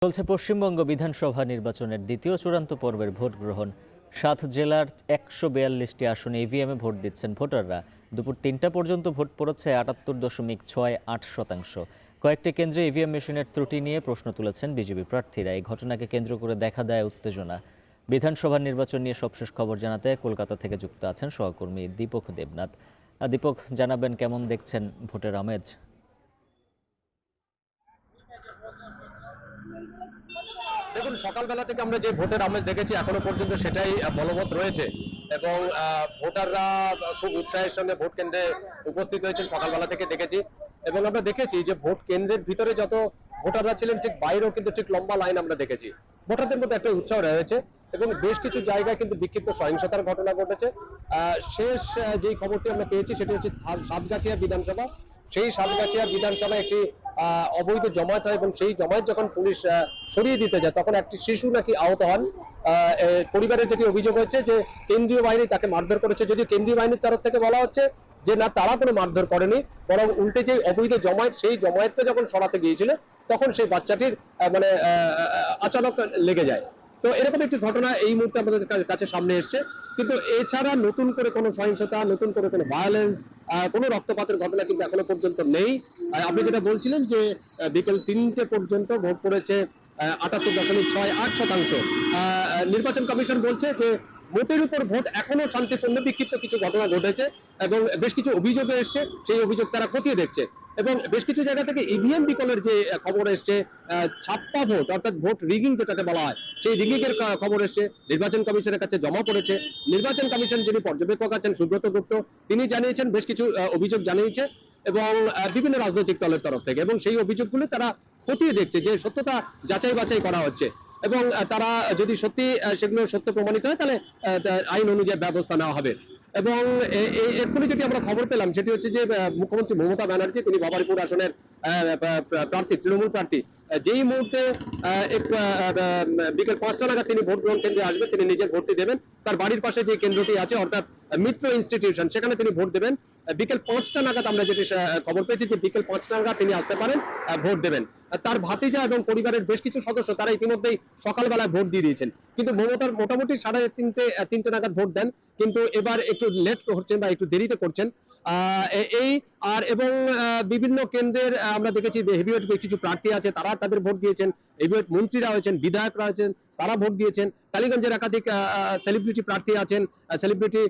চলছে পশ্চিমবঙ্গ বিধানসভা নির্বাচনের দ্বিতীয় চূড়ান্ত পর্বের ভোট গ্রহণ। 7 জেলার 142টি আসনে ইভিএমে ভোট দিচ্ছেন ভোটাররা। দুপুর 3টা পর্যন্ত ভোট পড়েছে 78.68%। কয়েকটি কেন্দ্রে ইভিএম মেশিনের ত্রুটি নিয়ে প্রশ্ন তুলেছেন বিজেপি প্রার্থীরা। এই ঘটনাকে কেন্দ্র করে দেখা দেয় উত্তেজনা। বিধানসভা নির্বাচন নিয়ে সবশেষ খবর জানাতে কলকাতা থেকে যুক্ত আছেন সহকর্মী দীপক দেবনাথ। দীপক, জানাবেন কেমন দেখছেন ভোটের আমেজ? দেখুন, সকালবেলা থেকে আমরা যে ভোটের আমেজ দেখেছি এখনো পর্যন্ত সেটাই বলবৎ রয়েছে এবং ভোটাররা খুব উৎসাহের সঙ্গে ভোট কেন্দ্রে উপস্থিত হয়েছেন সকালবেলা থেকে দেখেছি। এবং আমরা দেখেছি যে ভোট কেন্দ্রের ভিতরে যত ভোটাররা ছিলেন ঠিক বাইরেও কিন্তু ঠিক লম্বা লাইন আমরা দেখেছি। ভোটারদের মধ্যে একটা উৎসাহ রয়েছে এবং বেশ কিছু জায়গায় কিন্তু বিক্ষিপ্ত সহিংসতার ঘটনা ঘটেছে। শেষ যেই খবরটি আমরা পেয়েছি সেটি হচ্ছে সাতগাছিয়া বিধানসভা। সেই সাতগাছিয়া বিধানসভায় একটি অবৈধ জমায়েত হয় এবং সেই জমায়েত যখন পুলিশ সরিয়ে দিতে যায় তখন একটি শিশু নাকি আহত হন। পরিবারের যেটি অভিযোগ হচ্ছে যে কেন্দ্রীয় বাহিনী তাকে মারধর করেছে, যদিও কেন্দ্রীয় বাহিনীর তরফ থেকে বলা হচ্ছে যে না, তারা কোনো মারধর করেনি, বরং উল্টে যে অবৈধ জমায়েত সেই জমায়েতটা যখন সরাতে গিয়েছিল তখন সেই বাচ্চাটির আচানক লেগে যায়। তো এরকম একটি ঘটনা এই মুহূর্তে আমাদের কাছে সামনে এসছে, কিন্তু এছাড়া নতুন করে কোনো সহিংসতা, নতুন করে কোনো ভায়োলেন্স, কোনো রক্তপাতের ঘটনা কিন্তু এখনো পর্যন্ত নেই। আপনি যেটা বলছিলেন যে বিকেল 3টে পর্যন্ত ভোট পড়েছে 78.68%। নির্বাচন কমিশন বলছে যে ভোটের উপর ভোট এখনো শান্তিপূর্ণ, বিক্ষিপ্ত কিছু ঘটনা ঘটেছে এবং বেশ কিছু অভিযোগ এসছে, সেই অভিযোগ তারা খতিয়ে দেখছে। এবং বেশ কিছু জায়গা থেকে ইভিএম বিকলের যে খবর এসছে, ছাপ্পা ভোট অর্থাৎ ভোট রিগিং যেটাকে বলা হয়, সেই রিগিং এর খবর এসছে, নির্বাচন কমিশনের কাছে জমা পড়েছে। নির্বাচন কমিশন যিনি পর্যবেক্ষক আছেন সুব্রত গুপ্ত, তিনি জানিয়েছেন বেশ কিছু অভিযোগ জানিয়েছে এবং বিভিন্ন রাজনৈতিক দলের তরফ থেকে, এবং সেই অভিযোগগুলো তারা খতিয়ে দেখছে যে সত্যতা যাচাই বাছাই করা হচ্ছে এবং তারা যদি সত্যি সেগুলো সত্য প্রমাণিত হয় তাহলে আইন অনুযায়ী ব্যবস্থা নেওয়া হবে। এবং এক্ষুনি যেটি আমরা খবর পেলাম সেটি হচ্ছে যে মুখ্যমন্ত্রী মমতা ব্যানার্জি, তিনি বাবারপুর আসনের প্রার্থী, তৃণমূল প্রার্থী, যেই মুহূর্তে বিকেল 5টা নাগাদ তিনি ভোট গ্রহণ কেন্দ্রে আসবেন, তিনি নিজের ভোটটি দেবেন। তার বাড়ির পাশে যে কেন্দ্রটি আছে অর্থাৎ মিত্র ইনস্টিটিউশন, সেখানে তিনি ভোট দেবেন। বিকেল 5টা নাগাদ আমরা যেটি খবর পেয়েছি যে বিকেল 5টা নাগাদ তিনি আসতে পারেন, ভোট দেবেন। তার ভাতিজা এবং পরিবারের বেশ কিছু সদস্য তারা ইতিমধ্যেই সকালবেলায় ভোট দিয়ে দিয়েছেন, কিন্তু মমতার মোটামুটি 3:30 নাগাদ ভোট দেন, কিন্তু এবার একটু লেট করছেন বা একটু দেরিতে করছেন। এবং বিভিন্ন কেন্দ্রের আমরা দেখেছি হেভিওয়েট কিছু প্রার্থী আছে, তারা তাদের ভোট দিয়েছেন। হেভিওয়েট মন্ত্রীরা হয়েছেন, বিধায়করা হয়েছেন, তারা ভোট দিয়েছেন। টালিগঞ্জের একাধিক সেলিব্রিটি প্রার্থী আছেন, সেলিব্রিটি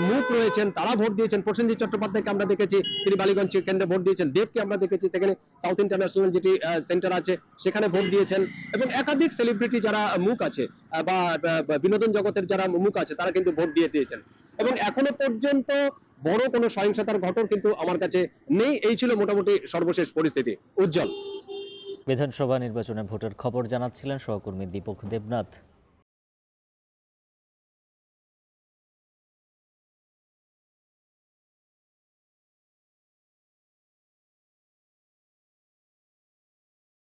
মুখ রয়েছেন, তারা ভোট দিয়েছেন। প্রসেনজিৎ চট্টোপাধ্যায়কে আমরা দেখেছি, তিনি বালিগঞ্জ কেন্দ্রে ভোট দিয়েছেন। দেবকে আমরা দেখেছি সেখানে সাউথ ইন্টারন্যাশনাল যেটি সেন্টার আছে সেখানে ভোট দিয়েছেন। এবং একাধিক সেলিব্রিটি যারা মুখ আছে বা বিনোদন জগতের যারা মুখ আছে তারা কিন্তু ভোট দিয়ে দিয়েছেন। এবং এখনো পর্যন্ত বড় কোনো সহিংসতার ঘটনা কিন্তু আমার কাছে নেই। এই ছিল মোটামুটি সর্বশেষ পরিস্থিতি। উজ্জ্বল। বিধানসভা নির্বাচনে ভোটের খবর জানাচ্ছিলেন সহকর্মী দীপক দেবনাথ।